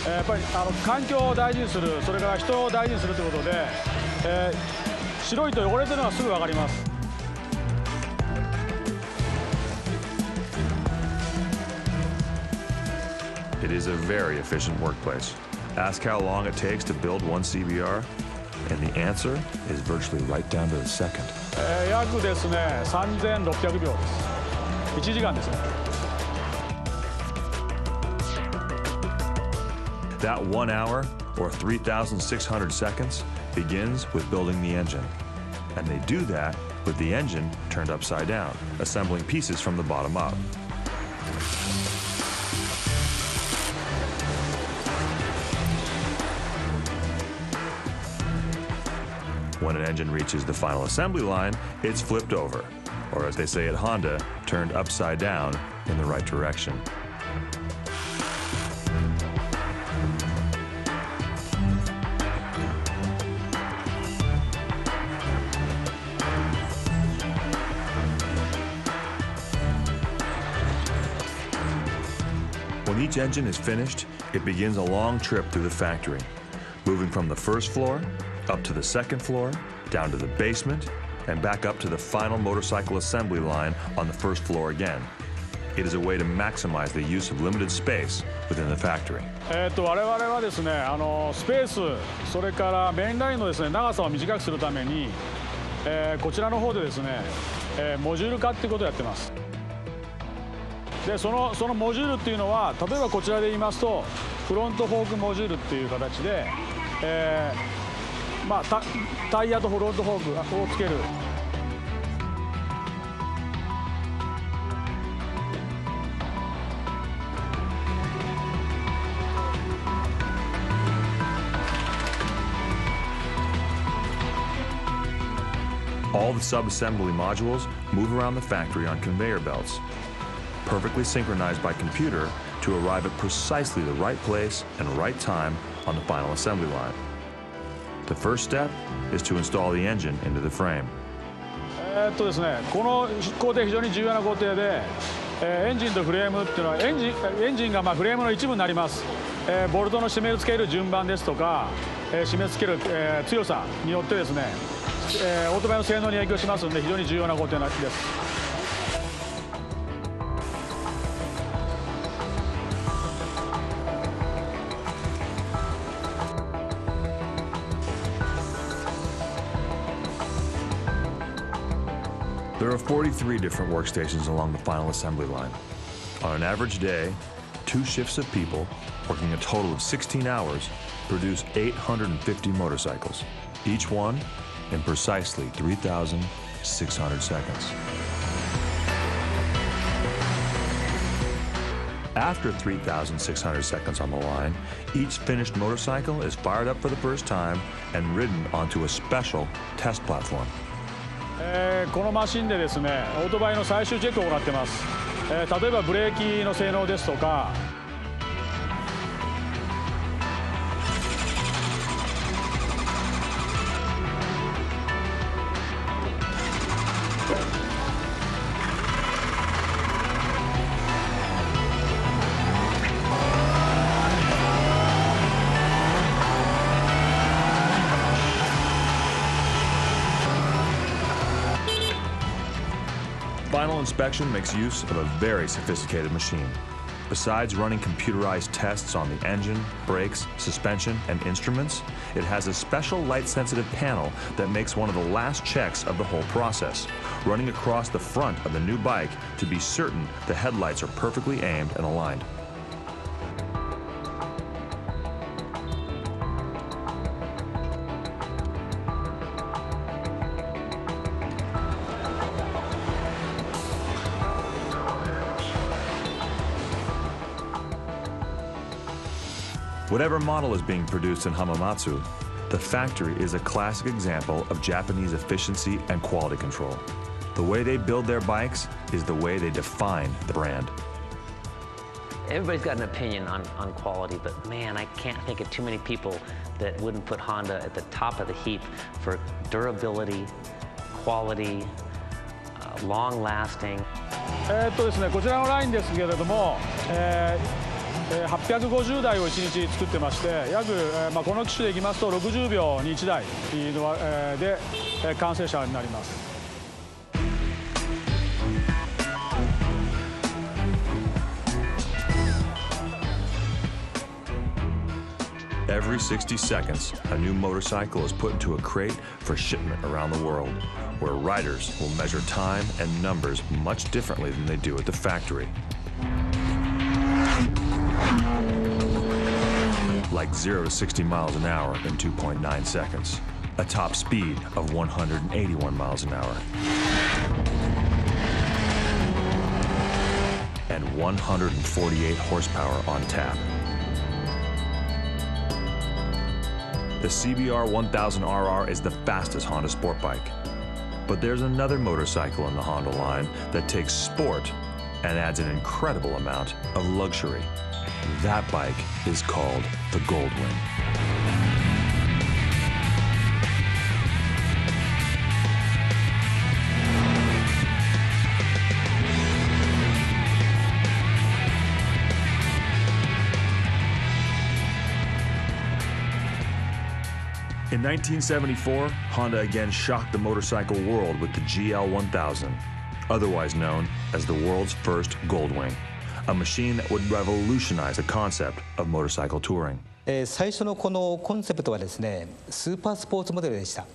やっぱり環境を大事にする、それから人を大事にするということで、白いと汚れてるのはすぐ分かります。It is a very efficient workplace. Ask how long it takes to build one CBR, and the answer is virtually right down to the second. 約ですね、3600秒です。1時間ですね。That 1 hour, or 3,600 seconds, begins with building the engine. And they do that with the engine turned upside down, assembling pieces from the bottom up. When an engine reaches the final assembly line, it's flipped over, or as they say at Honda, turned upside down in the right direction. When each engine is finished, it begins a long trip through the factory, moving from the first floor up to the second floor, down to the basement, and back up to the final motorcycle assembly line on the first floor again. It is a way to maximize the use of limited space within the factory. 我々はですね、スペース、それからメインラインのですね、長さを短くするために、こちらの方でですね、モジュール化っていうことをやってます。で、そのモジュールっていうのは、例えばこちらで言いますと、フロントフォークモジュールっていう形で、タイヤとフロントフォークをつける。All the sub-assembly modules move around the factory on conveyor belts, perfectly synchronized by computer to arrive at precisely the right place and right time on the final assembly line. The first step is to install the engine into the frame. ですね、この工程非常に重要な工程で、エンジンとフレームっていうのはエンジンがフレームの一部になります。ボルトの締め付ける順番ですとか、締め付ける、強さによってですね、オートバイの性能に影響しますので非常に重要な工程です。There are 43 different workstations along the final assembly line. On an average day, 2 shifts of people, working a total of 16 hours, produce 850 motorcycles, each one in precisely 3,600 seconds. After 3,600 seconds on the line, each finished motorcycle is fired up for the first time and ridden onto a special test platform. このマシンでですね、オートバイの最終チェックを行っています。例えばブレーキの性能ですとか、Final inspection makes use of a very sophisticated machine. Besides running computerized tests on the engine, brakes, suspension, and instruments, it has a special light-sensitive panel that makes one of the last checks of the whole process, running across the front of the new bike to be certain the headlights are perfectly aimed and aligned. Whatever model is being produced in Hamamatsu, the factory is a classic example of Japanese efficiency and quality control. The way they build their bikes is the way they define the brand. Everybody's got an opinion on quality, but man, I can't think of too many people that wouldn't put Honda at the top of the heap for durability, quality, long lasting. ですね、こちらのラインですけれども、850台を1日作ってまして、約、この機種でいきますと60秒に1台の、で完成車になります。Every 60 seconds, a new motorcycle is put into a crate for shipment around the world, where riders will measure time and numbers much differently than they do at the factory. Like 0 to 60 miles an hour in 2.9 seconds, a top speed of 181 miles an hour, and 148 horsepower on tap. The CBR 1000RR is the fastest Honda sport bike. But there's another motorcycle in the Honda line that takes sport and adds an incredible amount of luxury. That bike is called the Goldwing. In 1974, Honda again shocked the motorcycle world with the GL1000, otherwise known as the world's first Goldwing, a machine that would revolutionize the concept of motorcycle touring. 最初のこのコンセプトはですね、スーパースポーツモデルでした。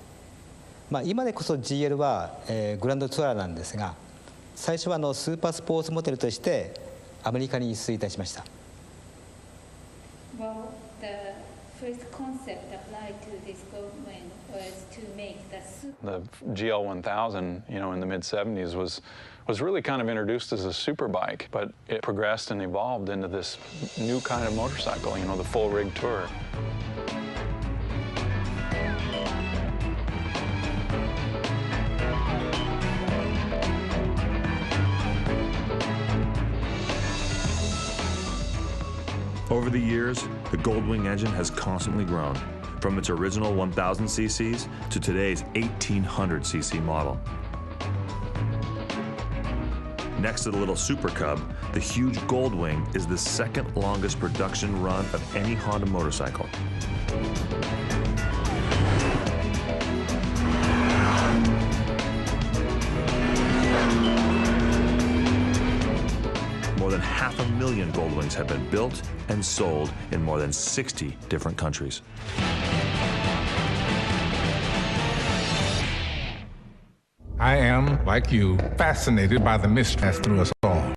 今でこそ GL は、グランドツアーなんですが、最初はスーパースポーツモデルとしてアメリカに輸出いたしました。Well, the first concept applied to this Goldwing was to make the GL1000, in the mid-70s was really kind of introduced as a super bike, but it progressed and evolved into this new kind of motorcycle, the full rig tour. Over the years, the Goldwing engine has constantly grown, from its original 1000 cc's to today's 1800 cc model. Next to the little Super Cub, the huge Goldwing is the second longest production run of any Honda motorcycle. More than 500,000 Goldwings have been built and sold in more than 60 different countries. I am, like you, fascinated by the mystery through us all.